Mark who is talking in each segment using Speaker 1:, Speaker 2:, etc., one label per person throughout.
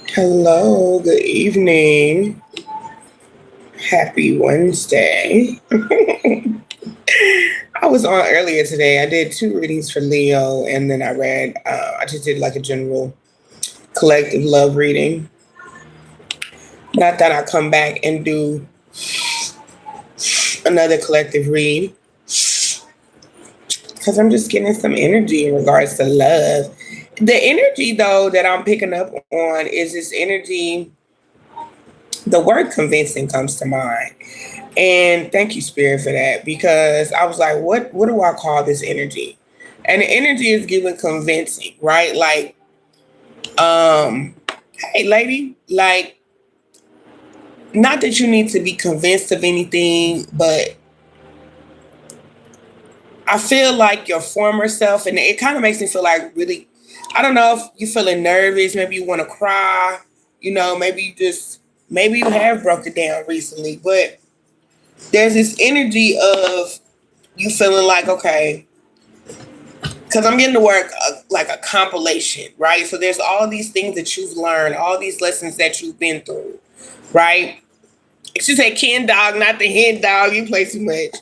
Speaker 1: Hello, good evening. Happy Wednesday. I was on earlier today. I did two readings for Leo, and then I just did like a general collective love reading. But I thought I'd come back and do another collective read because I'm just getting some energy in regards to love. The energy, though, that I'm picking up on is this energy. The word convincing comes to mind. And thank you, Spirit, for that, because I was like, what do I call this energy? And the energy is given convincing, right? Like, um, hey lady, like, not that you need to be convinced of anything, but I feel like your former self, and it kind of makes me feel like really, I don't know if you're feeling nervous, maybe you want to cry, maybe you have broken down recently, but there's this energy of you feeling like, okay, because I'm getting to work like a compilation, right? So there's all these things that you've learned, all these lessons that you've been through, right? It should say Ken dog, not the hen dog. You play too much.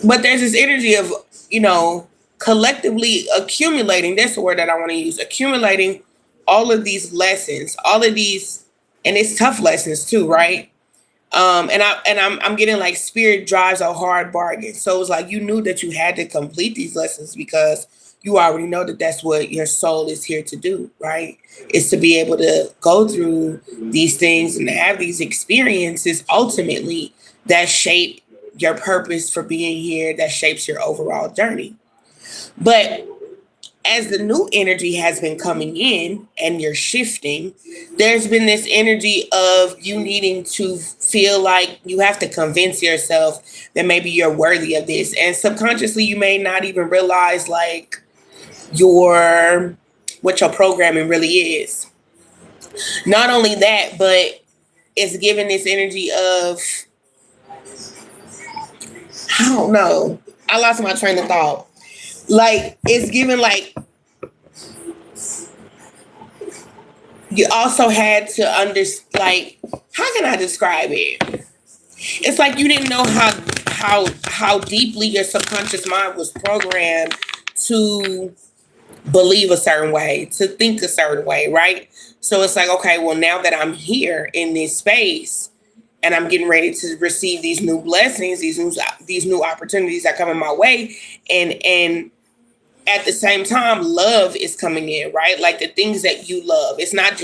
Speaker 1: But there's this energy of, you know, collectively accumulating. That's the word that I want to use. Accumulating all of these lessons, all of these, and it's tough lessons too, right? I'm getting like spirit drives a hard bargain. So it's like you knew that you had to complete these lessons because you already know that that's what your soul is here to do, right? Is to be able to go through these things and have these experiences ultimately that shape your purpose for being here, that shapes your overall journey. But as the new energy has been coming in and you're shifting, there's been this energy of you needing to feel like you have to convince yourself that maybe you're worthy of this. And subconsciously, you may not even realize like your what your programming really is. Not only that, but it's giving this energy of, I don't know. I lost my train of thought. Like it's giving like you also had to understand, like, how can I describe it? It's like you didn't know how deeply your subconscious mind was programmed to believe a certain way, to think a certain way, right? So it's like, okay, well, now that I'm here in this space and I'm getting ready to receive these new blessings, these new opportunities that come in my way, and at the same time, love is coming in, right? Like the things that you love. We're not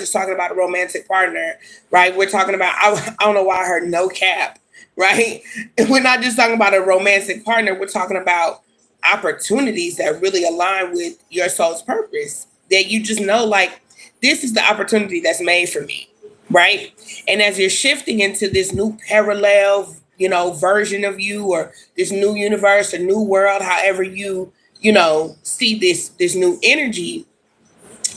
Speaker 1: just talking about a romantic partner, right? We're talking about, I don't know why I heard no cap, right? We're not just talking about a romantic partner. We're talking about opportunities that really align with your soul's purpose. That you just know, like, this is the opportunity that's made for me, right? And as you're shifting into this new parallel, version of you, or this new universe, a new world, however you see this new energy,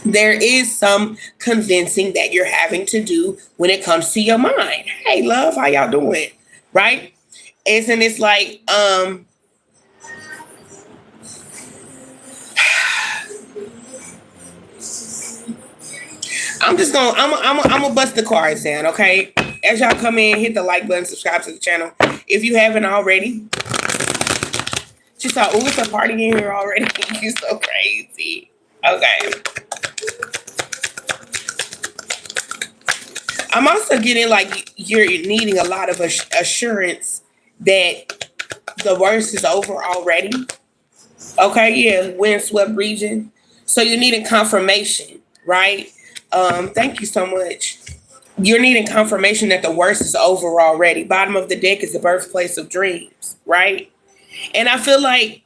Speaker 1: there is some convincing that you're having to do when it comes to your mind. Hey love, how y'all doing? Right? And it's like I'm gonna bust the cards down, okay? As y'all come in, hit the like button, subscribe to the channel if you haven't already. She saw, ooh, it's a party in here already. You so crazy. Okay. I'm also getting like you're needing a lot of assurance that the worst is over already. Okay, yeah, windswept region. So you're needing confirmation, right? Thank you so much. You're needing confirmation that the worst is over already. Bottom of the deck is the birthplace of dreams, right? And I feel like,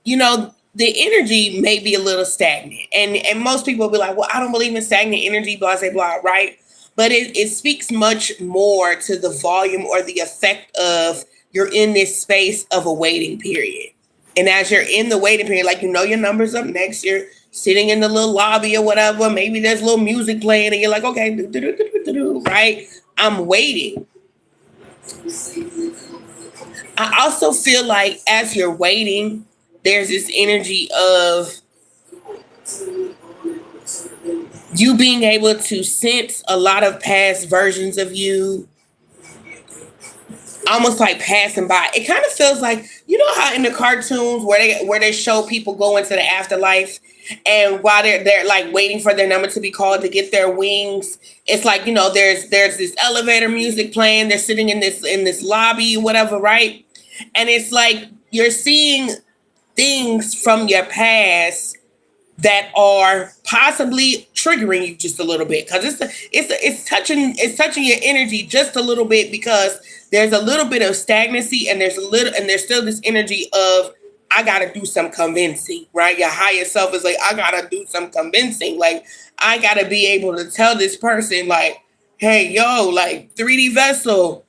Speaker 1: the energy may be a little stagnant. And most people will be like, well, I don't believe in stagnant energy, blah, blah, blah, right? But it speaks much more to the volume or the effect of you're in this space of a waiting period. And as you're in the waiting period, like your number's up next, you're sitting in the little lobby or whatever, maybe there's a little music playing and you're like, okay, right? I'm waiting. I also feel like as you're waiting, there's this energy of you being able to sense a lot of past versions of you almost like passing by. It kind of feels like, you know how in the cartoons where they show people go into the afterlife, and while they're like waiting for their number to be called to get their wings, it's like, you know, there's this elevator music playing, they're sitting in this lobby, whatever, right? And it's like you're seeing things from your past that are possibly triggering you just a little bit, because it's touching your energy just a little bit, because there's a little bit of stagnancy, and there's still this energy of, I gotta do some convincing, right? Your higher self is like, I gotta do some convincing, like I gotta be able to tell this person like, hey, yo, like 3D vessel,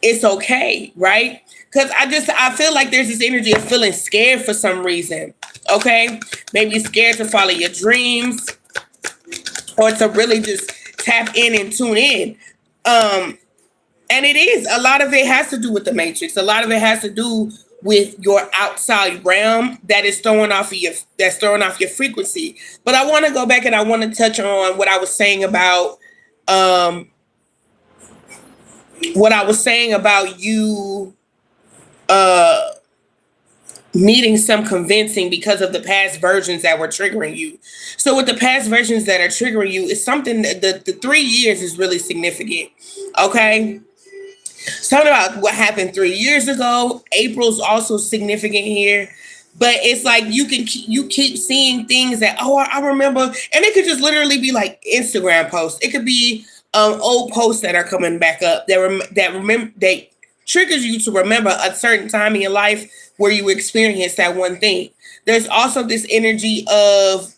Speaker 1: it's okay, right? Because I feel like there's this energy of feeling scared for some reason. Okay, maybe scared to follow your dreams, or to really just tap in and tune in. And it is, a lot of it has to do with the matrix. A lot of it has to do with your outside realm that's throwing off your frequency. But I want to go back and I want to touch on what I was saying about you needing some convincing because of the past versions that were triggering you. So with the past versions that are triggering you, it's something that the 3 years is really significant. Okay. Something about what happened 3 years ago. April's also significant here. But it's like you keep seeing things that, oh, I remember, and it could just literally be like Instagram posts. It could be old posts that are coming back up that triggers you to remember a certain time in your life where you experienced that one thing. There's also this energy of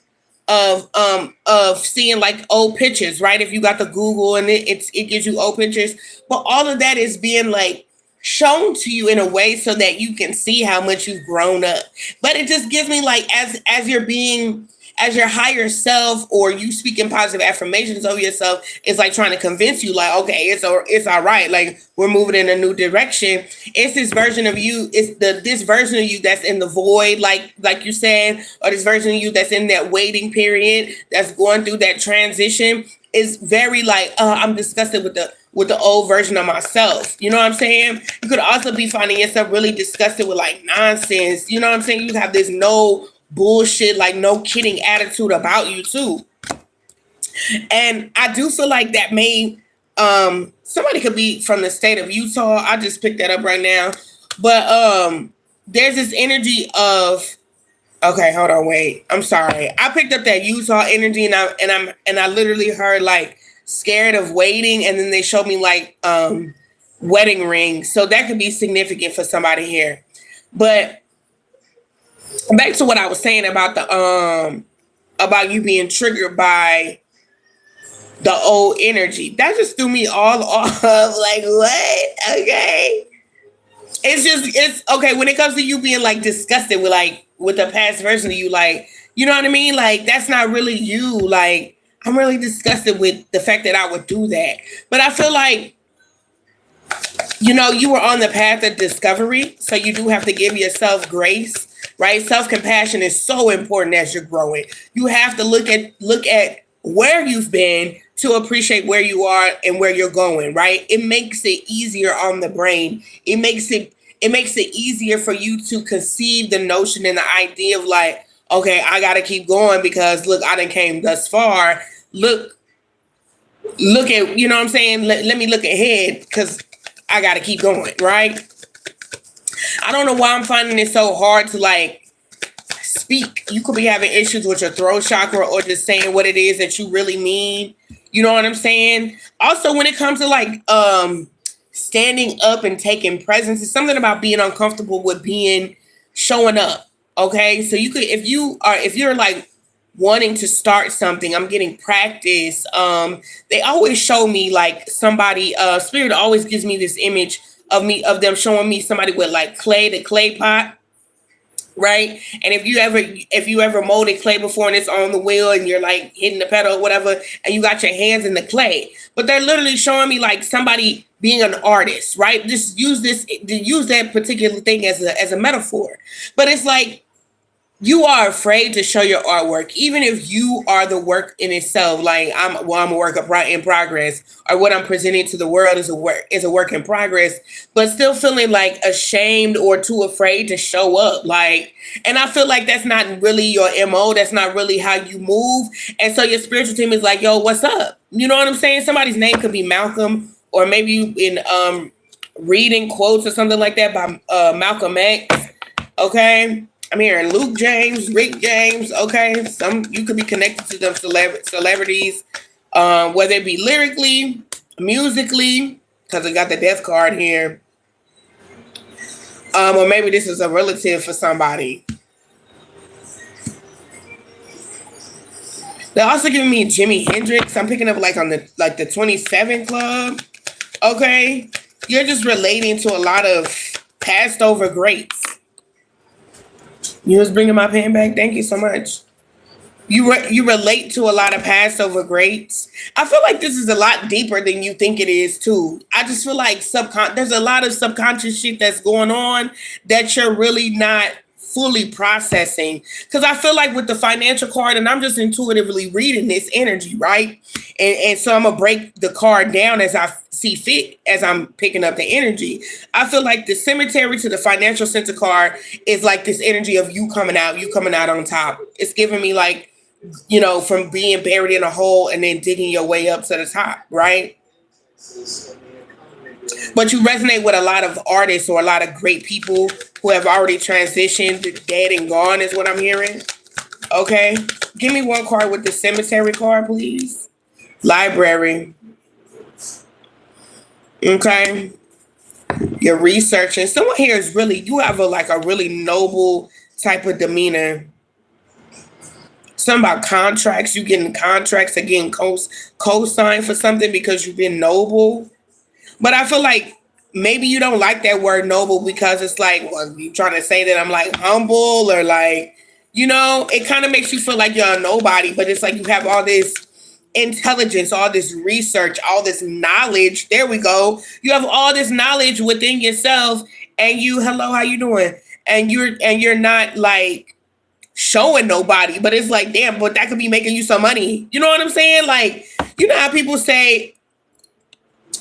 Speaker 1: seeing like old pictures, right? If you got the Google and it gives you old pictures, but all of that is being like shown to you in a way so that you can see how much you've grown up. But it just gives me like, as your higher self, or you speaking positive affirmations over yourself, it's like trying to convince you like, okay, it's all right. Like we're moving in a new direction. It's this version of you. It's this version of you that's in the void, like you said, or this version of you that's in that waiting period, that's going through that transition. Is very like, I'm disgusted with the old version of myself. You know what I'm saying? You could also be finding yourself really disgusted with like nonsense. You know what I'm saying? You have this no bullshit, like no kidding attitude about you too. And I do feel like that may somebody could be from the state of Utah. I just picked that up right now. But there's this energy of, okay, hold on, wait. I'm sorry. I picked up that Utah energy, and I literally heard like scared of waiting, and then they showed me like wedding rings. So that could be significant for somebody here. But back to what I was saying about about you being triggered by the old energy. That just threw me all off. Like, what? Okay. It's okay when it comes to you being like disgusted with the past version of you, like, you know what I mean? Like, that's not really you. Like, I'm really disgusted with the fact that I would do that. But I feel like, you know, you were on the path of discovery, so you do have to give yourself grace, right? Self-compassion is so important as you're growing. You have to look at where you've been to appreciate where you are and where you're going, right? It makes it easier on the brain. It makes it easier for you to conceive the notion and the idea of like, okay, I got to keep going because look, I done came thus far. Look at, you know what I'm saying? Let me look ahead because I got to keep going, right? I don't know why I'm finding it so hard to like speak. You could be having issues with your throat chakra or just saying what it is that you really mean. You know what I'm saying? Also, when it comes to like standing up and taking presence, it's something about being uncomfortable with showing up. Okay, so you could, if you're like wanting to start something, I'm getting practice. They always show me like somebody, spirit always gives me this image of them showing me somebody with like the clay pot. Right. And if you ever molded clay before and it's on the wheel and you're like hitting the pedal or whatever, and you got your hands in the clay, but they're literally showing me like somebody being an artist, right? Just use that particular thing as a metaphor. But it's like, you are afraid to show your artwork, even if you are the work in itself. Like I'm a work in progress, or what I'm presenting to the world is a work in progress. But still feeling like ashamed or too afraid to show up. Like, and I feel like that's not really your mo. That's not really how you move. And so your spiritual team is like, yo, what's up? You know what I'm saying? Somebody's name could be Malcolm, or maybe you in reading quotes or something like that by Malcolm X. Okay. I'm hearing Luke James, Rick James. Okay, some you could be connected to them celebrities, whether it be lyrically, musically, because I got the death card here, or maybe this is a relative for somebody. They're also giving me Jimi Hendrix. I'm picking up like on the 27 Club. Okay, you're just relating to a lot of passed over greats. You was bringing my pen back. Thank you so much. You relate to a lot of Passover greats. I feel like this is a lot deeper than you think it is too. I just feel like there's a lot of subconscious shit that's going on that you're really not fully processing. Because I feel like with the financial card, and I'm just intuitively reading this energy, right? And so I'm gonna break the card down as I see fit as I'm picking up the energy. I feel like the cemetery to the financial center card is like this energy of you coming out on top. It's giving me like, from being buried in a hole and then digging your way up to the top, right? But you resonate with a lot of artists or a lot of great people who have already transitioned, dead and gone, is what I'm hearing. Okay. Give me one card with the cemetery card, please. Library. Okay. You're researching. Someone here is really, you have a really noble type of demeanor. Something about contracts. You getting contracts again, co-sign for something because you've been noble. But I feel like maybe you don't like that word noble because it's like, well, you trying to say that I'm like humble or like, it kind of makes you feel like you're a nobody, but it's like you have all this intelligence, all this research, all this knowledge. There we go. You have all this knowledge within yourself and hello, how you doing? And you're not like showing nobody, but it's like, damn, but that could be making you some money. You know what I'm saying? Like, how people say,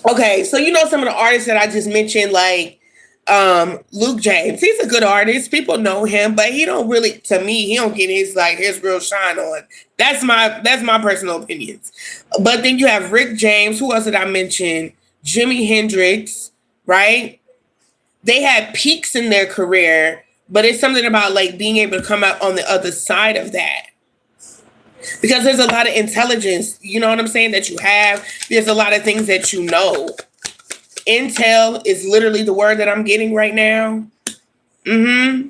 Speaker 1: okay, so some of the artists that I just mentioned, like Luke James, he's a good artist. People know him, but he don't really, to me, he don't get his real shine on. That's my personal opinions. But then you have Rick James. Who else did I mention? Jimi Hendrix, right? They had peaks in their career, but it's something about like being able to come out on the other side of that. Because there's a lot of intelligence, you know what I'm saying, that you have. There's a lot of things that you know. Intel is literally the word that I'm getting right now. Mm-hmm.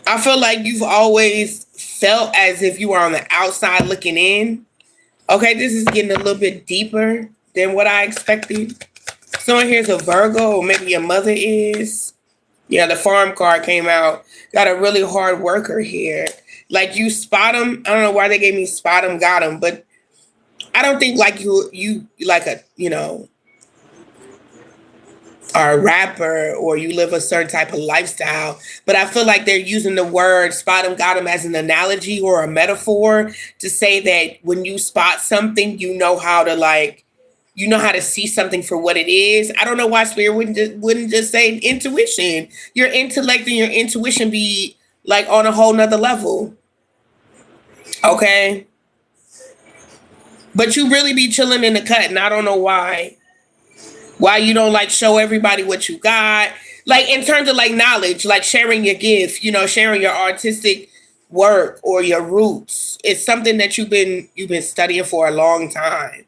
Speaker 1: I feel like you've always felt as if you were on the outside looking in. Okay, this is getting a little bit deeper than what I expected. Someone here's a Virgo, or maybe your mother is. Yeah, the farm card came out. Got a really hard worker here. Like you spot them. I don't know why they gave me spot them, got them, but I don't think like you like are a rapper or you live a certain type of lifestyle. But I feel like they're using the word spot them, got them as an analogy or a metaphor to say that when you spot something, you know how to see something for what it is. I don't know why Spirit wouldn't just say intuition. Your intellect and your intuition be like on a whole nother level. Okay. But you really be chilling in the cut, and I don't know why. Why you don't like show everybody what you got. Like in terms of like knowledge, like sharing your gift, sharing your artistic work or your roots. It's something that you've been studying for a long time.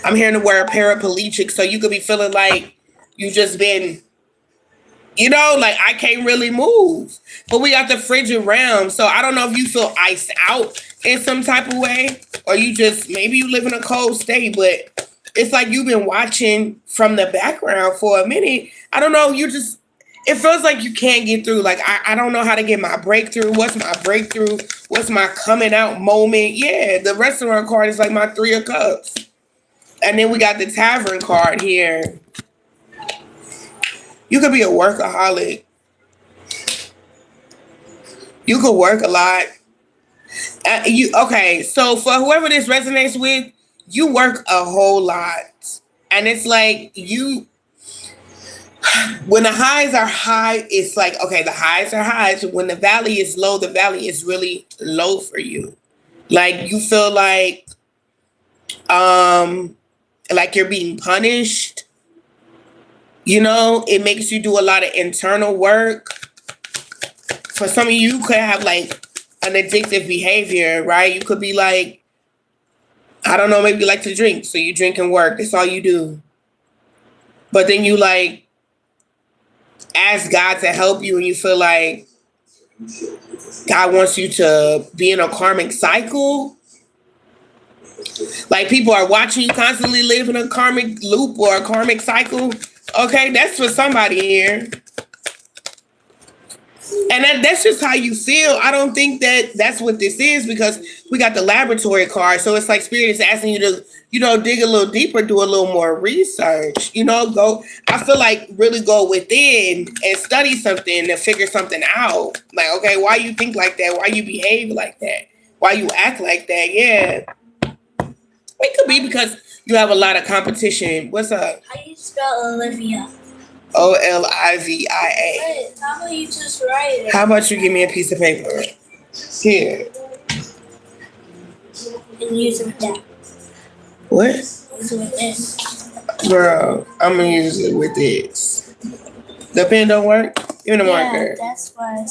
Speaker 1: I'm hearing the word paraplegic, so you could be feeling like you just been, like I can't really move. But we got the frigid realm, so I don't know if you feel iced out in some type of way, or maybe you live in a cold state, but it's like you've been watching from the background for a minute. I don't know, it feels like you can't get through. Like, I don't know how to get my breakthrough. What's my breakthrough? What's my coming out moment? Yeah, the restaurant card is like my 3 of cups. And then we got the tavern card here. You could be a workaholic. You could work a lot. Okay, so for whoever this resonates with, you work a whole lot. And it's like when the highs are high, it's like, okay, the highs are highs. When the valley is low, the valley is really low for you. Like you feel like you're being punished. It makes you do a lot of internal work. For some of you could have like an addictive behavior, right? You could be like, I don't know, maybe you like to drink. So you drink and work. That's all you do. But then you like ask God to help you and you feel like God wants you to be in a karmic cycle. Like people are watching you constantly live in a karmic loop or a karmic cycle. Okay, that's for somebody here. And that's just how you feel. I don't think that that's what this is because we got the laboratory card. So it's like Spirit is asking you to, dig a little deeper, do a little more research, I feel like really go within and study something and figure something out. Like, okay, why you think like that? Why you behave like that? Why you act like that? Yeah. It could be because you have a lot of competition. What's up?
Speaker 2: How do you spell Olivia?
Speaker 1: Olivia.
Speaker 2: Wait, how about you just write it?
Speaker 1: How about you give me a piece of paper? Here.
Speaker 2: And use it with that.
Speaker 1: What?
Speaker 2: Use it with this.
Speaker 1: Girl, I'm going to use it with this. The pen don't work? Give me the marker.
Speaker 2: That's why.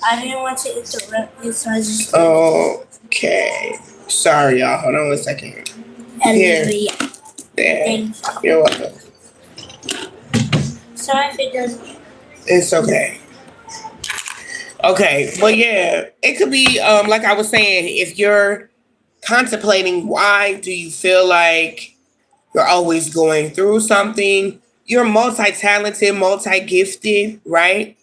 Speaker 2: I didn't want to interrupt you, so I just...
Speaker 1: Okay. Sorry, y'all. Hold on 1 second. Here. There. You're welcome.
Speaker 2: Sorry if it doesn't.
Speaker 1: It's okay. Okay, but yeah, it could be like I was saying, if you're contemplating why do you feel like you're always going through something, you're multi-talented, multi-gifted, right?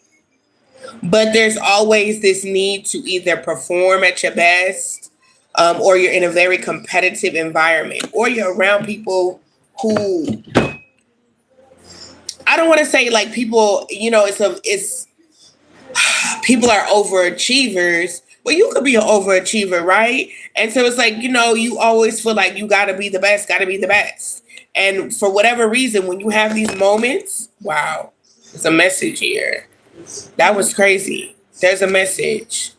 Speaker 1: But there's always this need to either perform at your best, or you're in a very competitive environment, or you're around people who, I don't want to say like people, it's people are overachievers. Well, you could be an overachiever, right? And so it's like, you always feel like you got to be the best. And for whatever reason, when you have these moments, wow, there's a message here. That was crazy. There's a message.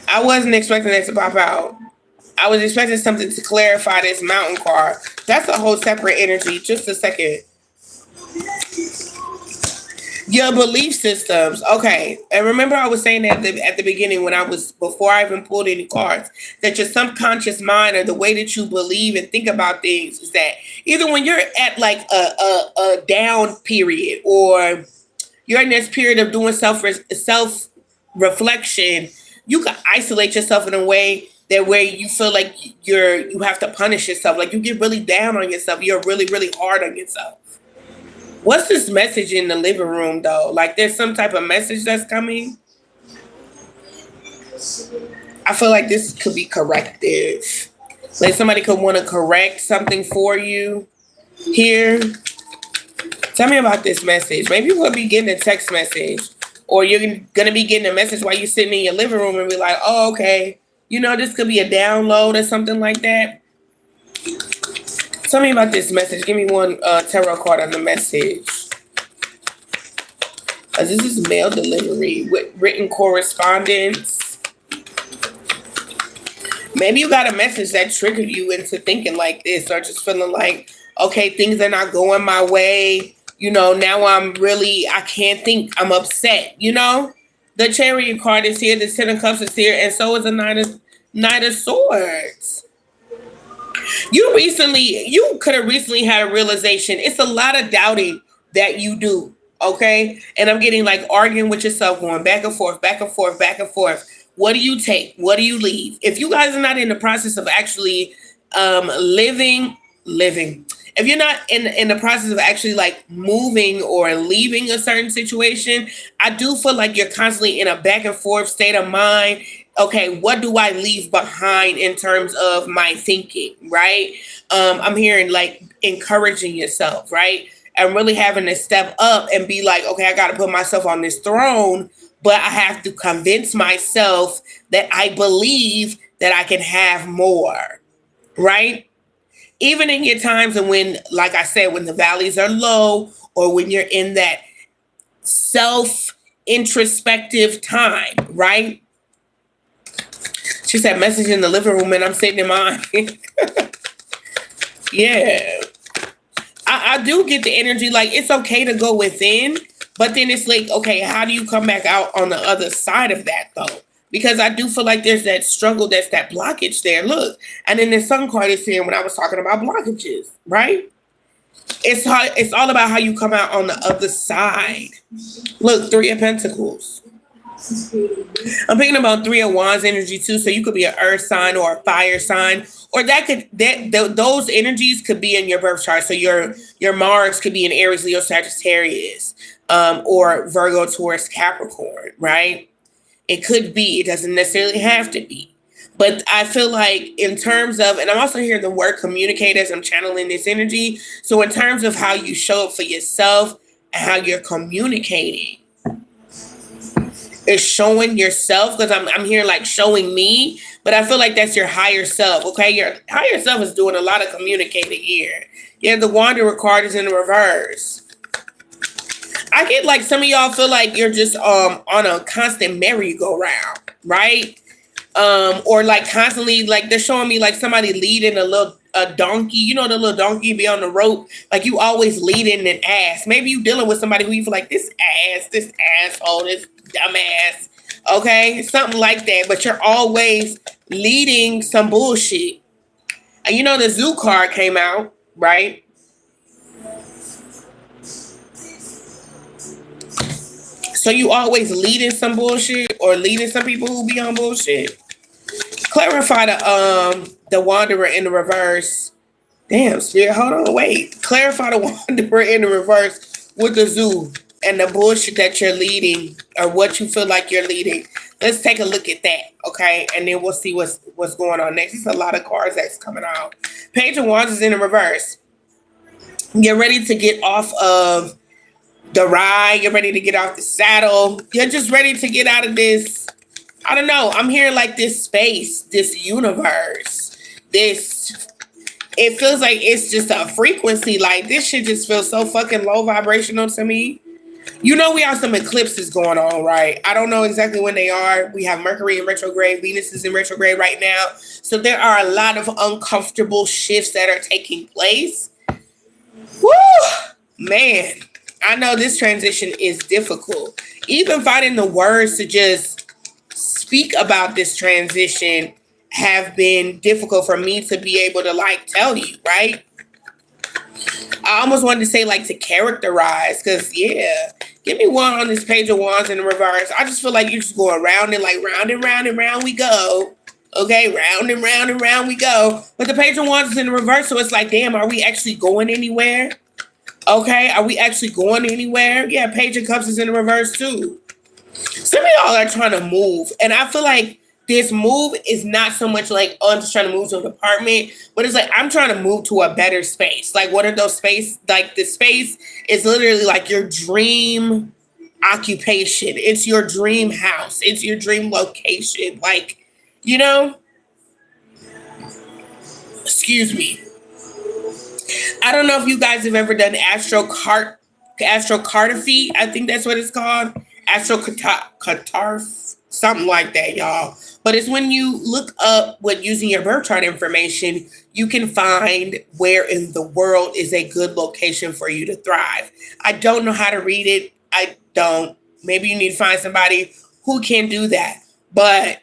Speaker 1: I wasn't expecting that to pop out. I was expecting something to clarify this mountain card. That's a whole separate energy. Just a second. Your belief systems. Okay. And remember I was saying that at the beginning before I even pulled any cards, that your subconscious mind or the way that you believe and think about things is that either when you're at like a down period or you're in this period of doing self-reflection, you can isolate yourself in a way that where you feel like you have to punish yourself. Like you get really down on yourself. You're really, really hard on yourself. What's this message in the living room though? Like there's some type of message that's coming. I feel like this could be corrective. Like somebody could want to correct something for you here. Tell me about this message. Maybe you're going to be getting a text message or you're going to be getting a message while you're sitting in your living room and be like, oh, okay. This could be a download or something like that. Tell me about this message. Give me one tarot card on the message. This is mail delivery with written correspondence. Maybe you got a message that triggered you into thinking like this or just feeling like, okay, things are not going my way. Now I can't think. I'm upset, The Chariot card is here. The Ten of Cups is here. And so is the Knight of Swords. You could have recently had a realization. It's a lot of doubting that you do, okay? And I'm getting like arguing with yourself, going back and forth, back and forth, back and forth. What do you take? What do you leave? If you guys are not in the process of actually living, if you're not in the process of actually like moving or leaving a certain situation, I do feel like you're constantly in a back and forth state of mind. okay, what do I leave behind in terms of my thinking, right? I'm hearing like encouraging yourself, right? And really having to step up and be like, okay, I got to put myself on this throne, but I have to convince myself that I believe that I can have more, right? Even in your times and when, like I said, when the valleys are low or when you're in that self introspective time, right? She said, message in the living room, and I'm sitting in mine. Yeah. I do get the energy, like, it's okay to go within, but then it's like, okay, how do you come back out on the other side of that, though? Because I do feel like there's that struggle, that's that blockage there. Look, and then the sun card is here when I was talking about blockages, right? It's all about how you come out on the other side. Look, Three of Pentacles. I'm thinking about Three of Wands energy too. So you could be an earth sign or a fire sign, or those energies could be in your birth chart. So your Mars could be in Aries, Leo, Sagittarius, or Virgo, Taurus, Capricorn, right? It could be. It doesn't necessarily have to be. But I feel like in terms of, and I'm also hearing the word communicate as I'm channeling this energy. So in terms of how you show up for yourself and how you're communicating, is showing yourself, because I'm here like showing me, but I feel like that's your higher self. Okay, your higher self is doing a lot of communicating here. Yeah, the Wanderer card is in the reverse. I get like some of y'all feel like you're just on a constant merry-go-round, right? Or like constantly, like they're showing me like somebody leading a donkey. You know, the little donkey be on the rope, like you always leading an ass. Maybe you dealing with somebody who you feel like this asshole, this dumbass, okay, something like that. But you're always leading some bullshit. And you know the Zoo card came out, right? So you always leading some bullshit or leading some people who be on bullshit. Clarify the Wanderer in the reverse. Damn, Spirit, hold on, wait. Clarify the Wanderer in the reverse with the Zoo and the bullshit that you're leading or what you feel like you're leading. Let's take a look at that, okay? And then we'll see what's going on next. There's a lot of cards that's coming out. Page of Wands is in the reverse. Get ready to get off of the ride. You're ready to get off the saddle. You're just ready to get out of this. I don't know. I'm hearing like this space, this universe, this. It feels like it's just a frequency. Like this shit just feels so fucking low vibrational to me. You know, we have some eclipses going on, right? I don't know exactly when they are. We have Mercury in retrograde, Venus is in retrograde right now. So there are a lot of uncomfortable shifts that are taking place. Woo! Man, I know this transition is difficult. Even finding the words to just speak about this transition have been difficult for me to be able to like tell you, right? I almost wanted to say like to characterize, because yeah, give me one on this Page of Wands in the reverse. I just feel like you're just going round and like round and round and round we go. Okay, round and round and round we go. But the Page of Wands is in the reverse, so it's like, damn, are we actually going anywhere? Okay, are we actually going anywhere? Yeah, Page of Cups is in the reverse too. Some of y'all are trying to move, and I feel like this move is not so much like, oh, I'm just trying to move to an apartment, but it's like, I'm trying to move to a better space. Like, what are those space? Like, the space is literally like your dream occupation. It's your dream house. It's your dream location. Like, you know, excuse me. I don't know if you guys have ever done astrocartography. I think that's what it's called. Astrocartography, something like that, y'all. But it's when you look up with using your birth chart information, you can find where in the world is a good location for you to thrive. I don't know how to read it. I don't. Maybe you need to find somebody who can do that. But,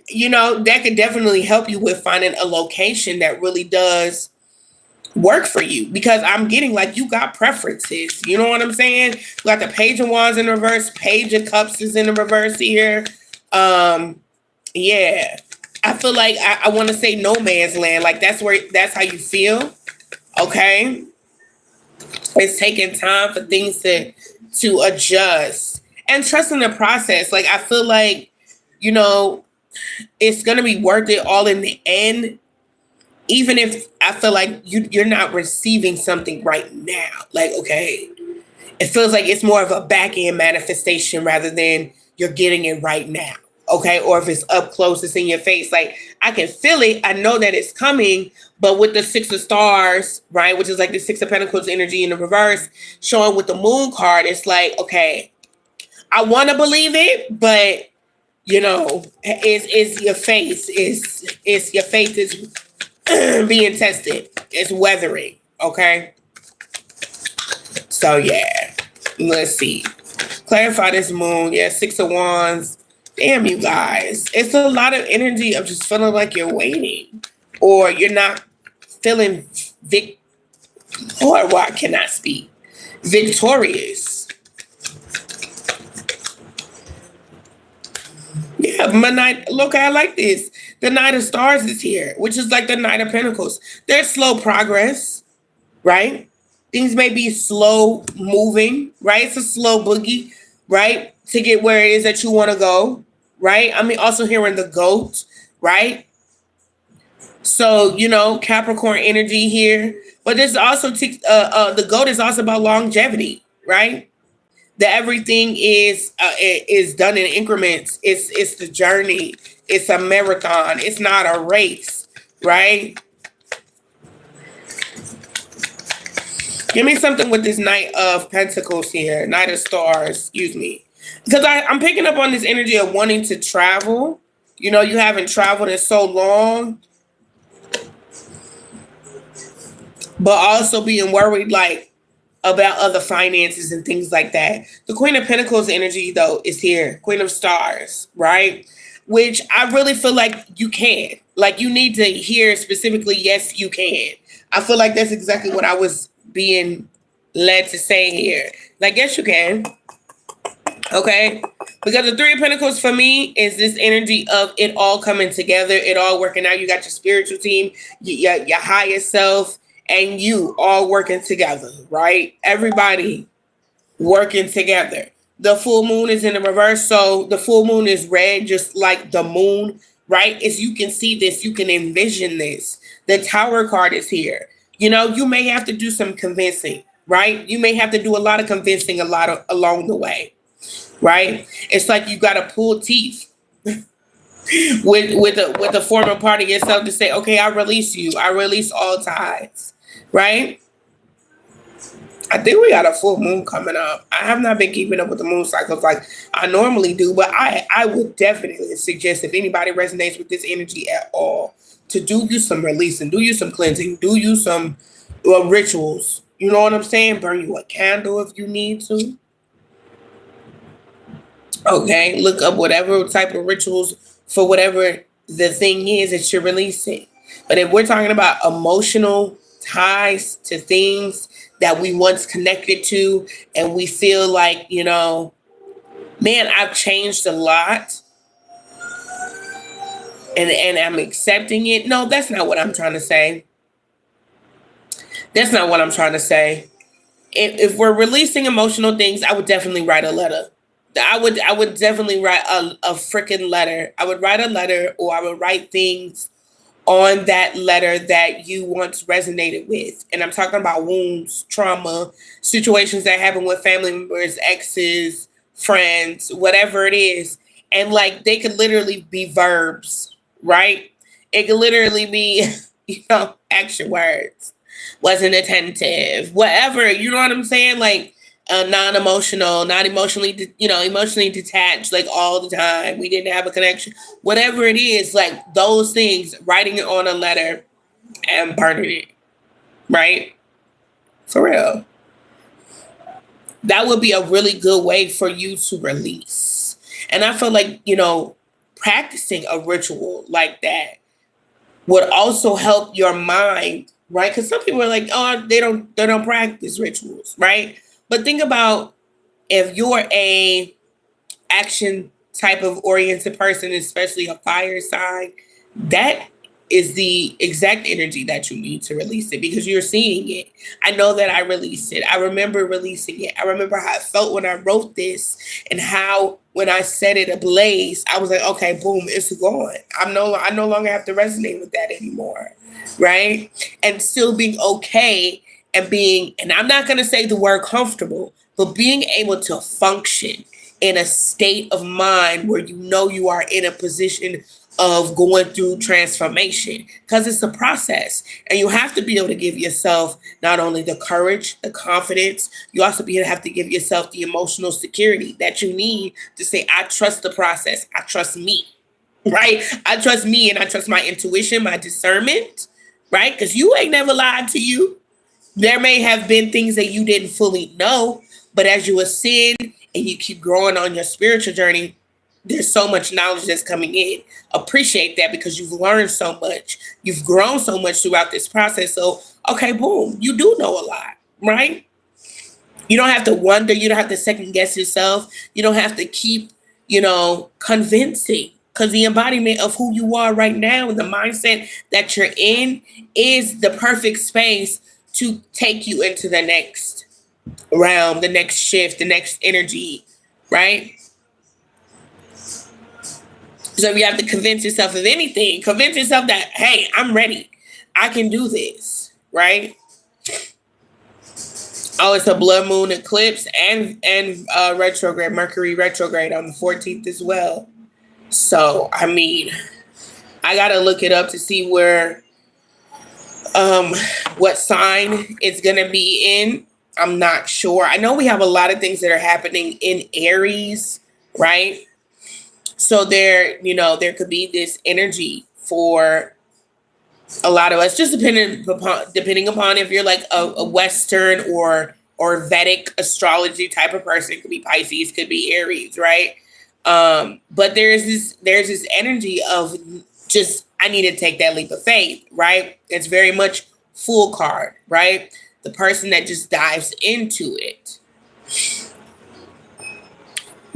Speaker 1: you know, that could definitely help you with finding a location that really does work for you, because I'm getting like you got preferences. You know what I'm saying? You got the Page of Wands in the reverse, Page of Cups is in the reverse here. Yeah, I feel like I want to say no man's land. Like that's how you feel. Okay, it's taking time for things to adjust and trust in the process. Like I feel like you know, it's going to be worth it all in the end. Even if I feel like you're not receiving something right now. Like, okay, it feels like it's more of a back end manifestation rather than you're getting it right now. Okay. Or if it's up close, it's in your face. Like, I can feel it. I know that it's coming. But with the Six of Stars, right, which is like the Six of Pentacles energy in the reverse, showing with the Moon card, it's like, okay, I want to believe it, but it's your faith is your faith is being tested. It's weathering. Okay. So yeah, let's see. Clarify this moon. Yeah, Six of Wands. Damn, you guys. It's a lot of energy of just feeling like you're waiting, or you're not feeling I cannot speak. Victorious. Yeah, my Knight. Look, I like this. The Knight of Stars is here, which is like the Knight of Pentacles. There's slow progress, right? Things may be slow moving, right? It's a slow boogie, right? To get where it is that you want to go, right? I mean, also hearing the goat, right? So, Capricorn energy here. But this also, the goat is also about longevity, right? That everything is done in increments. It's the journey. It's a marathon. It's not a race, right? Give me something with this Knight of Pentacles here. Knight of Stars, excuse me. Because I'm picking up on this energy of wanting to travel. You haven't traveled in so long. But also being worried, like, about other finances and things like that. The Queen of Pentacles energy, though, is here. Queen of Stars, right? Which I really feel like you can. Like, you need to hear specifically, yes, you can. I feel like that's exactly what I was being led to say here. Like, yes, you can. Okay? Because the Three of Pentacles for me is this energy of it all coming together, it all working out. You got your spiritual team, your higher self, and you all working together, right? Everybody working together. The full moon is in the reverse, so the full moon is red, just like the moon, right? As you can see this, you can envision this. The Tower card is here. You may have to do some convincing, right? You may have to do a lot of convincing along the way, right? It's like you got to pull teeth with the former part of yourself to say, okay, I release you. I release all ties, right? I think we got a full moon coming up. I have not been keeping up with the moon cycles like I normally do, but I would definitely suggest, if anybody resonates with this energy at all, to do you some releasing, do you some cleansing, do you some rituals. You know what I'm saying? Burn you a candle if you need to. Okay, look up whatever type of rituals for whatever the thing is that you're releasing. But if we're talking about emotional ties to things that we once connected to, and we feel like, man, I've changed a lot, and I'm accepting it. No, that's not what I'm trying to say. That's not what I'm trying to say. If we're releasing emotional things, I would definitely write a letter. I would definitely write a freaking letter. I would write a letter, or I would write things on that letter that you once resonated with. And I'm talking about wounds, trauma, situations that happen with family members, exes, friends, whatever it is. And like, they could literally be verbs, right? It could literally be, action words. Wasn't attentive, whatever, you know what I'm saying? Like, non-emotional, not emotionally, emotionally detached, like all the time. We didn't have a connection. Whatever it is, like those things, writing it on a letter and burning it, right? For real. That would be a really good way for you to release. And I feel like, practicing a ritual like that would also help your mind, right? Because some people are like, oh, they don't practice rituals, right? But think about, if you're a action type of oriented person, especially a fire sign, that is the exact energy that you need to release it, because you're seeing it. I know that I released it. I remember releasing it. I remember how I felt when I wrote this, and how when I set it ablaze, I was like, okay, boom, it's gone. I no longer have to resonate with that anymore, right? And still being okay and and I'm not going to say the word comfortable, but being able to function in a state of mind where you know you are in a position of going through transformation, because it's a process, and you have to be able to give yourself not only the courage, the confidence, you also have to give yourself the emotional security that you need to say, I trust the process, I trust me, right? I trust me, and I trust my intuition, my discernment, right? Because you ain't never lied to you. There may have been things that you didn't fully know, but as you ascend and you keep growing on your spiritual journey, there's so much knowledge that's coming in. Appreciate that, because you've learned so much. You've grown so much throughout this process. So, okay, boom, you do know a lot, right? You don't have to wonder. You don't have to second guess yourself. You don't have to keep, convincing, because the embodiment of who you are right now and the mindset that you're in is the perfect space to take you into the next realm, the next shift, the next energy, right? So if you have to convince yourself of anything, convince yourself that, hey, I'm ready. I can do this, right? Oh, it's a blood moon eclipse and retrograde, Mercury retrograde on the 14th as well. So, I mean, I got to look it up to see what sign it's going to be in. I'm not sure. I know we have a lot of things that are happening in Aries, right? So there could be this energy for a lot of us, just depending upon if you're like a Western or Vedic astrology type of person. It could be Pisces, could be Aries, right? But there's this energy of just, I need to take that leap of faith, right? It's very much Fool card, right? The person that just dives into it.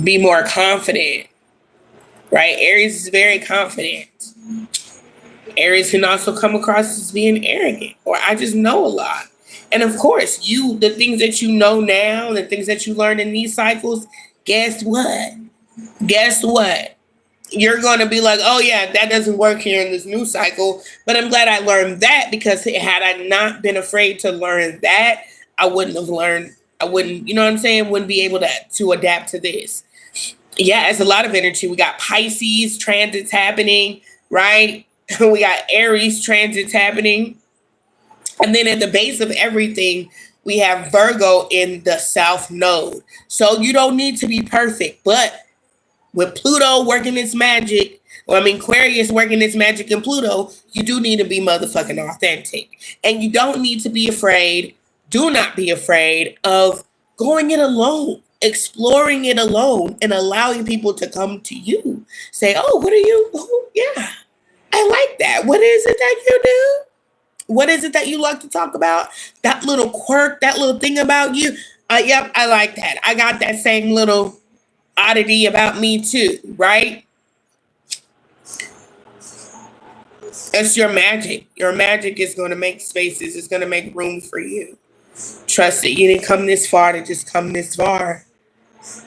Speaker 1: Be more confident, right? Aries is very confident. Aries can also come across as being arrogant, or I just know a lot. And of course, the things that you know now, the things that you learn in these cycles, guess what? Guess what? You're going to be like, oh yeah, that doesn't work here in this new cycle. But I'm glad I learned that, because had I not been afraid to learn that, I wouldn't have learned. I wouldn't, you know what I'm saying? Wouldn't be able to adapt to this. Yeah, it's a lot of energy. We got Pisces transits happening, right? We got Aries transits happening. And then at the base of everything, we have Virgo in the South Node. So you don't need to be perfect, but with Pluto working its magic, Aquarius working its magic in Pluto, you do need to be motherfucking authentic. And you don't need to be afraid, do not be afraid of going it alone, exploring it alone, and allowing people to come to you. Say, oh, what are you? Oh, yeah, I like that. What is it that you do? What is it that you like to talk about? That little quirk, that little thing about you? Yep, I like that. I got that same little oddity about me too, right? It's your magic. Your magic is going to make spaces. It's going to make room for you. Trust it. You didn't come this far to just come this far.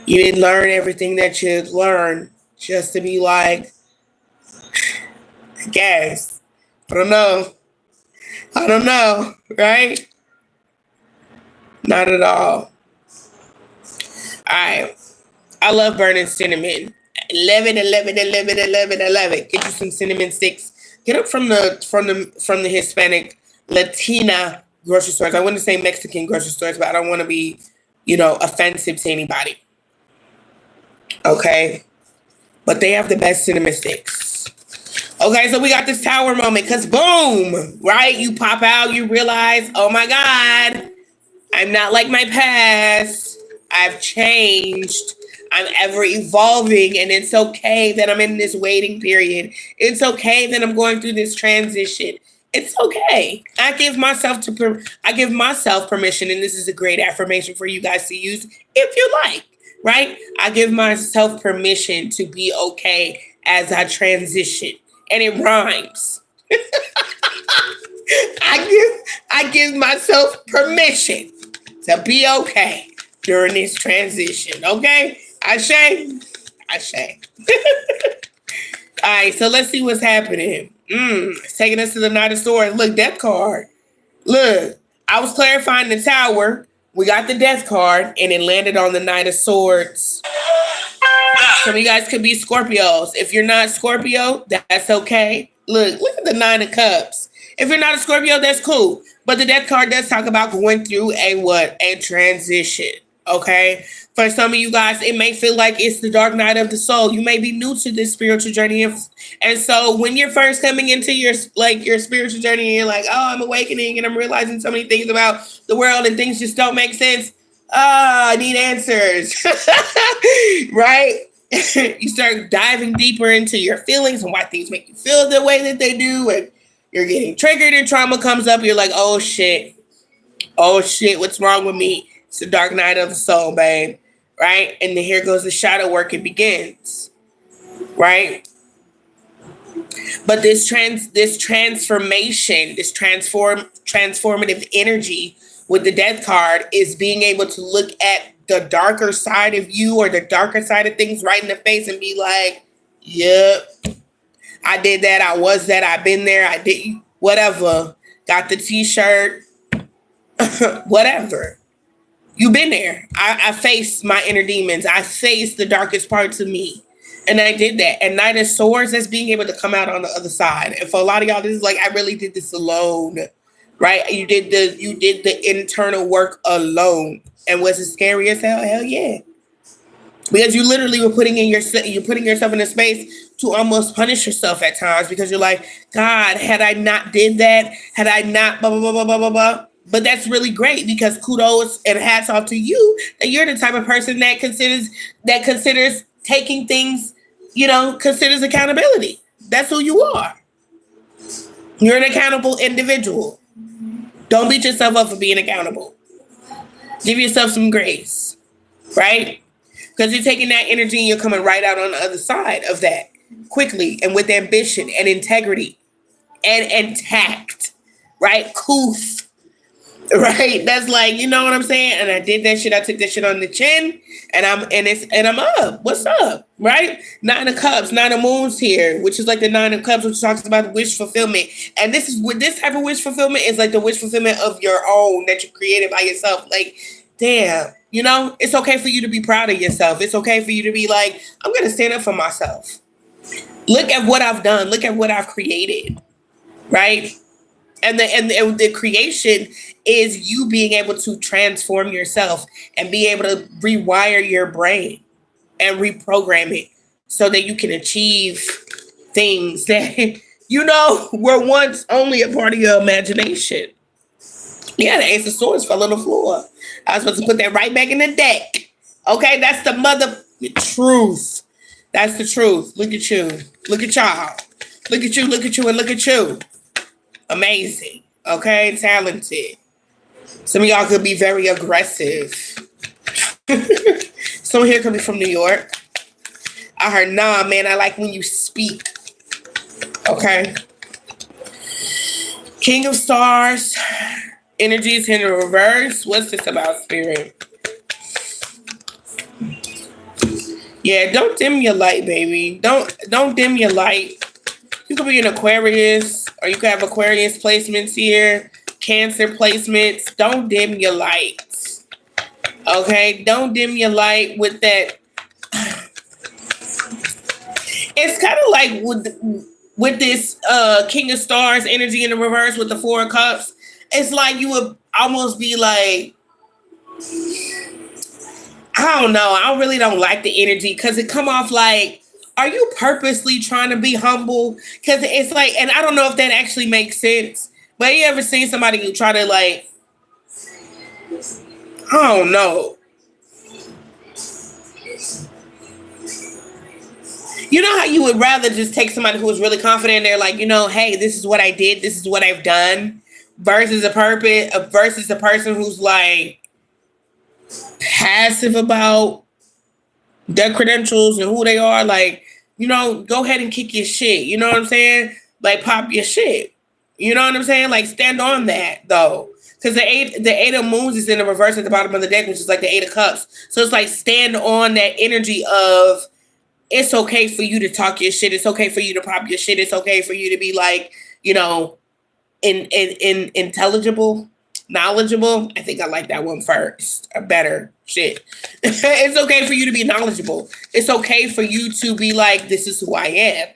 Speaker 1: You didn't learn everything that you learned just to be like, I guess. I don't know, right? Not at all. All right. I love burning cinnamon. 11. Get you some cinnamon sticks. Get them from the Hispanic, Latina grocery stores. I wouldn't say Mexican grocery stores, but I don't want to be, offensive to anybody. Okay? But they have the best cinnamon sticks. Okay, so we got this tower moment, because boom, right? You pop out, you realize, oh my God, I'm not like my past. I've changed. I'm ever evolving, and it's okay that I'm in this waiting period. It's okay that I'm going through this transition. It's okay. I give myself permission, and this is a great affirmation for you guys to use if you like, right? I give myself permission to be okay as I transition, and it rhymes. I give myself permission to be okay during this transition, okay? I I say. All right, so let's see what's happening. It's taking us to the Knight of Swords. Look, Death card. Look, I was clarifying the Tower. We got the Death card, and it landed on the Knight of Swords. Some of you guys could be Scorpios. If you're not Scorpio, that's okay. Look at the Nine of Cups. If you're not a Scorpio, that's cool. But the Death card does talk about going through a transition. Okay? For some of you guys, it may feel like it's the dark night of the soul. You may be new to this spiritual journey. And so when you're first coming into your spiritual journey, and you're like, oh, I'm awakening and I'm realizing so many things about the world and things just don't make sense. I need answers. Right? You start diving deeper into your feelings and why things make you feel the way that they do. And you're getting triggered and trauma comes up. You're like, oh, shit. Oh, shit. What's wrong with me? It's the dark night of the soul, babe. Right? And then here goes the shadow work. It begins. Right? But this transformation, this transformative energy with the Death card is being able to look at the darker side of you or the darker side of things right in the face and be like, yep, I did that. I was that. I've been there. I did whatever. Got the t-shirt. Whatever. You've been there. I faced my inner demons. I faced the darkest parts of me. And I did that. And Knight of Swords, that's being able to come out on the other side. And for a lot of y'all, this is like, I really did this alone. Right? You did the internal work alone. And was it scary as hell? Hell yeah. Because you literally were putting yourself in a space to almost punish yourself at times because you're like, God, had I not did that, had I not blah, blah, blah, blah, blah, blah, blah. But that's really great because kudos and hats off to you that you're the type of person that considers taking things, considers accountability. That's who you are. You're an accountable individual. Don't beat yourself up for being accountable. Give yourself some grace, right? Because you're taking that energy and you're coming right out on the other side of that quickly and with ambition and integrity and tact, right? Couth, right? That's like, you know what I'm saying? And I did that shit. I took that shit on the chin and I'm up. What's up, right? Nine of Cups, Nine of Moons here, which is like the Nine of Cups, which talks about wish fulfillment. And this type of wish fulfillment is like the wish fulfillment of your own that you created by yourself. Like, damn, it's okay for you to be proud of yourself. It's okay for you to be like, I'm going to stand up for myself. Look at what I've done. Look at what I've created, right? And the creation is you being able to transform yourself and be able to rewire your brain and reprogram it so that you can achieve things that, were once only a part of your imagination. Yeah, the Ace of Swords fell on the floor. I was supposed to put that right back in the deck. Okay, that's the truth. That's the truth. Look at you. Look at y'all. Look at you, and look at you. Amazing. Okay, talented. Some of y'all could be very aggressive. Someone here could be from New York. I heard, nah, man, I like when you speak. Okay. King of Stars. Energies in the reverse. What's this about, Spirit? Yeah, don't dim your light, baby. Don't dim your light. You could be an Aquarius, or you could have Aquarius placements here, Cancer placements. Don't dim your lights. Okay? Don't dim your light with that. It's kind of like with this King of Stars energy in the reverse with the Four of Cups. It's like you would almost be like, I don't know. I really don't like the energy because it come off like, are you purposely trying to be humble? Because it's like, and I don't know if that actually makes sense, but you ever seen somebody who try to like, I don't know. You know how you would rather just take somebody who is really confident. They're like, hey, this is what I did. This is what I've done. Versus a person who's like passive about their credentials and who they are. Like, go ahead and kick your shit. You know what I'm saying? Like, pop your shit. You know what I'm saying? Like, stand on that though. Because the eight of moons is in the reverse at the bottom of the deck, which is like the Eight of Cups. So it's like stand on that energy of it's okay for you to talk your shit. It's okay for you to pop your shit. It's okay for you to be like, you know, in intelligible, knowledgeable. I think I like that one first. Better shit. It's okay for you to be knowledgeable. It's okay for you to be like, this is who I am,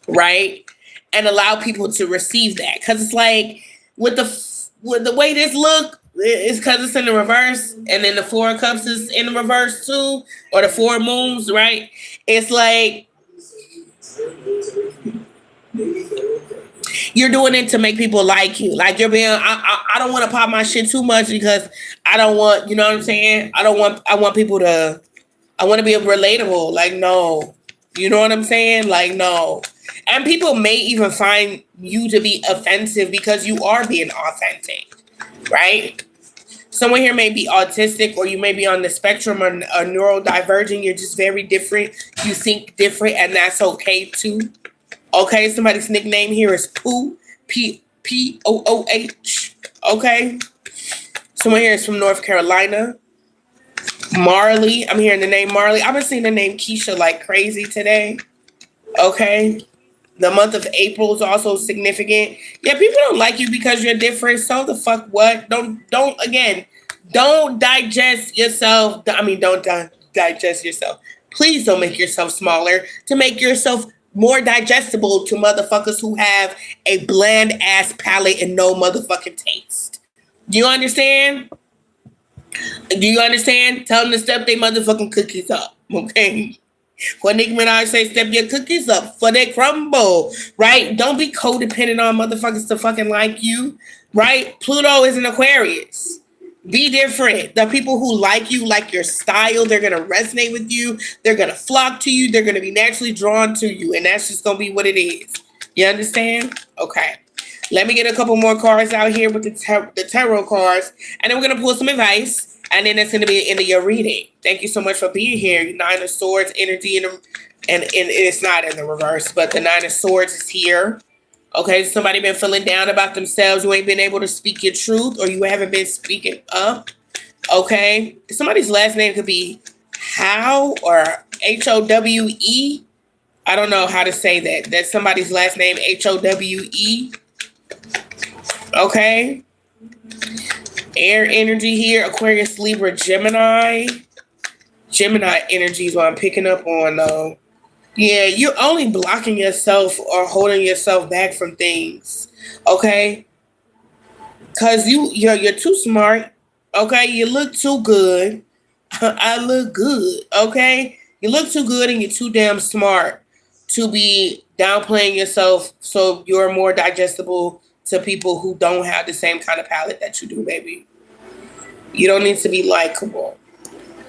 Speaker 1: right? And allow people to receive that, because it's like with the way this look, it's because it's in the reverse, and then the Four of Cups is in the reverse too, or the Four Moons, right? It's like you're doing it to make people like you. Like you're being, I don't want to pop my shit too much because I don't want, you know what I'm saying? I want people to, I want to be relatable. Like, no, you know what I'm saying? Like, no. And people may even find you to be offensive because you are being authentic, right? Someone here may be autistic, or you may be on the spectrum or neurodivergent. You're just very different. You think different, and that's okay too. Okay, somebody's nickname here is Pooh, Pooh. Okay. Someone here is from North Carolina. Marley. I'm hearing the name Marley. I've been seeing the name Keisha like crazy today. Okay. The month of April is also significant. Yeah, people don't like you because you're different. So the fuck what? Don't digest yourself. Don't digest yourself. Please don't make yourself smaller to make yourself more digestible to motherfuckers who have a bland ass palate and no motherfucking taste. Do you understand? Do you understand? Tell them to step their motherfucking cookies up, okay? When Nicki Minaj say step your cookies up for they crumble, right? Don't be codependent on motherfuckers to fucking like you, right? Pluto is an Aquarius. Be different. The people who like you, like your style, they're going to resonate with you. They're going to flock to you. They're going to be naturally drawn to you. And that's just going to be what it is. You understand? Okay. Let me get a couple more cards out here with the tarot cards. And then we're going to pull some advice. And then it's going to be the end of your reading. Thank you so much for being here. Nine of Swords energy. And it's not in the reverse, but the Nine of Swords is here. Okay, somebody been feeling down about themselves. You ain't been able to speak your truth, or you haven't been speaking up. Okay, somebody's last name could be How or HOWE. I don't know how to say that. That's somebody's last name, HOWE. Okay. Air energy here, Aquarius, Libra, Gemini. Gemini energy is what I'm picking up on, though. Yeah, you're only blocking yourself or holding yourself back from things, okay? Because you're too smart, okay? You look too good. I look good, okay? You look too good and you're too damn smart to be downplaying yourself so you're more digestible to people who don't have the same kind of palate that you do, baby. You don't need to be likable.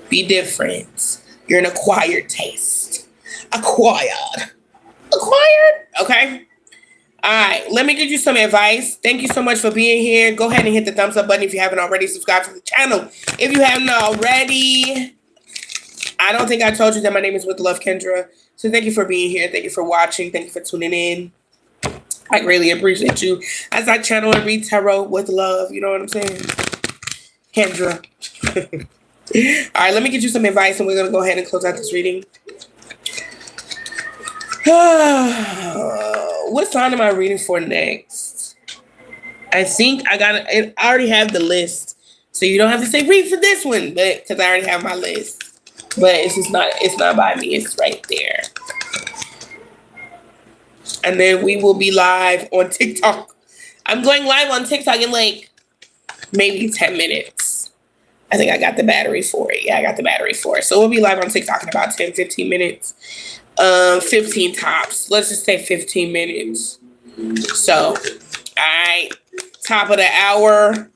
Speaker 1: Be different. You're an acquired taste. Acquired. Okay. All right. Let me give you some advice. Thank you so much for being here. Go ahead and hit the thumbs up button if you haven't already. Subscribe to the channel if you haven't already. I don't think I told you that my name is With Love Kendra. So thank you for being here. Thank you for watching. Thank you for tuning in. I greatly appreciate you as I channel and read tarot with love. You know what I'm saying? Kendra. All right. Let me get you some advice and we're going to go ahead and close out this reading. What sign am I reading for next? I think I already have the list, so you don't have to say read for this one, but because I already have my list. But it's not by me, it's right there. And then we will be live on TikTok. I'm going live on TikTok in like maybe 10 minutes. I think I got the battery for it. Yeah, I got the battery for it. So we'll be live on TikTok in about 10, 15 minutes. 15 tops. Let's just say 15 minutes. So, all right. Top of the hour.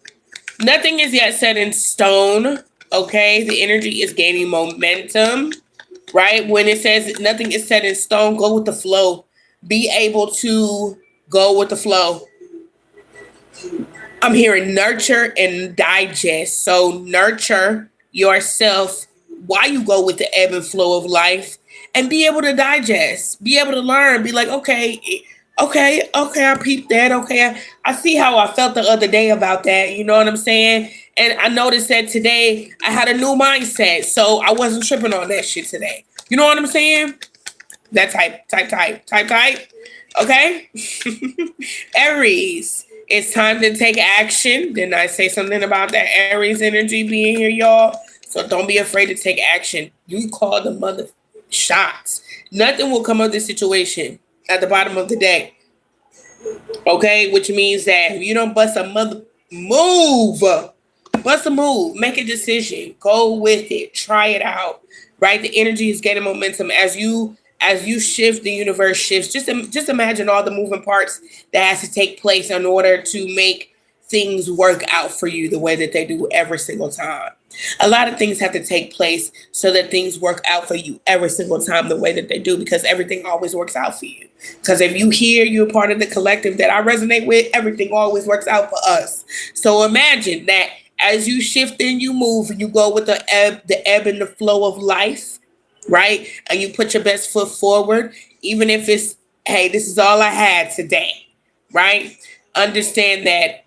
Speaker 1: Nothing is yet set in stone. Okay. The energy is gaining momentum. Right? When it says nothing is set in stone, go with the flow. Be able to go with the flow. I'm hearing nurture and digest. So nurture yourself while you go with the ebb and flow of life. And be able to digest, be able to learn, be like, okay, I peeped that. Okay, I see how I felt the other day about that. You know what I'm saying? And I noticed that today I had a new mindset. So I wasn't tripping on that shit today. You know what I'm saying? That type. Okay? Aries, it's time to take action. Didn't I say something about that Aries energy being here, y'all? So don't be afraid to take action. You call the mother shots. Nothing will come of this situation at the bottom of the day. Okay? Which means that if you don't bust a mother move, bust a move, make a decision, go with it, try it out. Right? The energy is getting momentum as you shift, the universe shifts. Just imagine all the moving parts that has to take place in order to make things work out for you the way that they do every single time. A lot of things have to take place so that things work out for you every single time the way that they do, because everything always works out for you. Because if you hear you're part of the collective that I resonate with, everything always works out for us. So imagine that as you shift and you move and you go with the ebb and the flow of life, right? And you put your best foot forward, even if it's, hey, this is all I had today, right? Understand that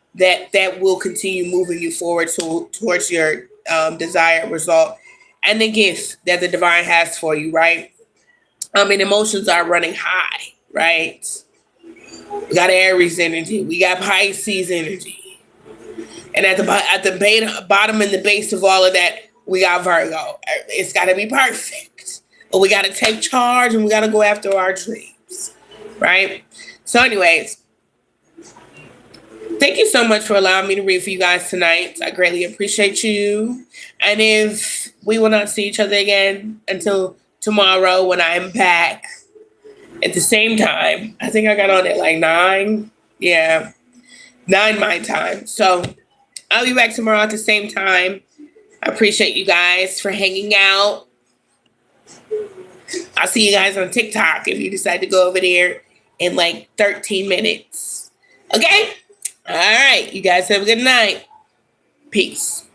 Speaker 1: will continue moving you forward towards your desired result and the gift that the divine has for you, right? Emotions are running high, right? We got Aries energy, we got Pisces energy, and at the bottom and the base of all of that, we got Virgo. It's got to be perfect, but we got to take charge and we got to go after our dreams, right? So, anyways. Thank you so much for allowing me to read for you guys tonight. I greatly appreciate you. And if we will not see each other again until tomorrow when I'm back at the same time, I think I got on at like 9. Yeah, 9 my time. So I'll be back tomorrow at the same time. I appreciate you guys for hanging out. I'll see you guys on TikTok if you decide to go over there in like 13 minutes. Okay? All right. You guys have a good night. Peace.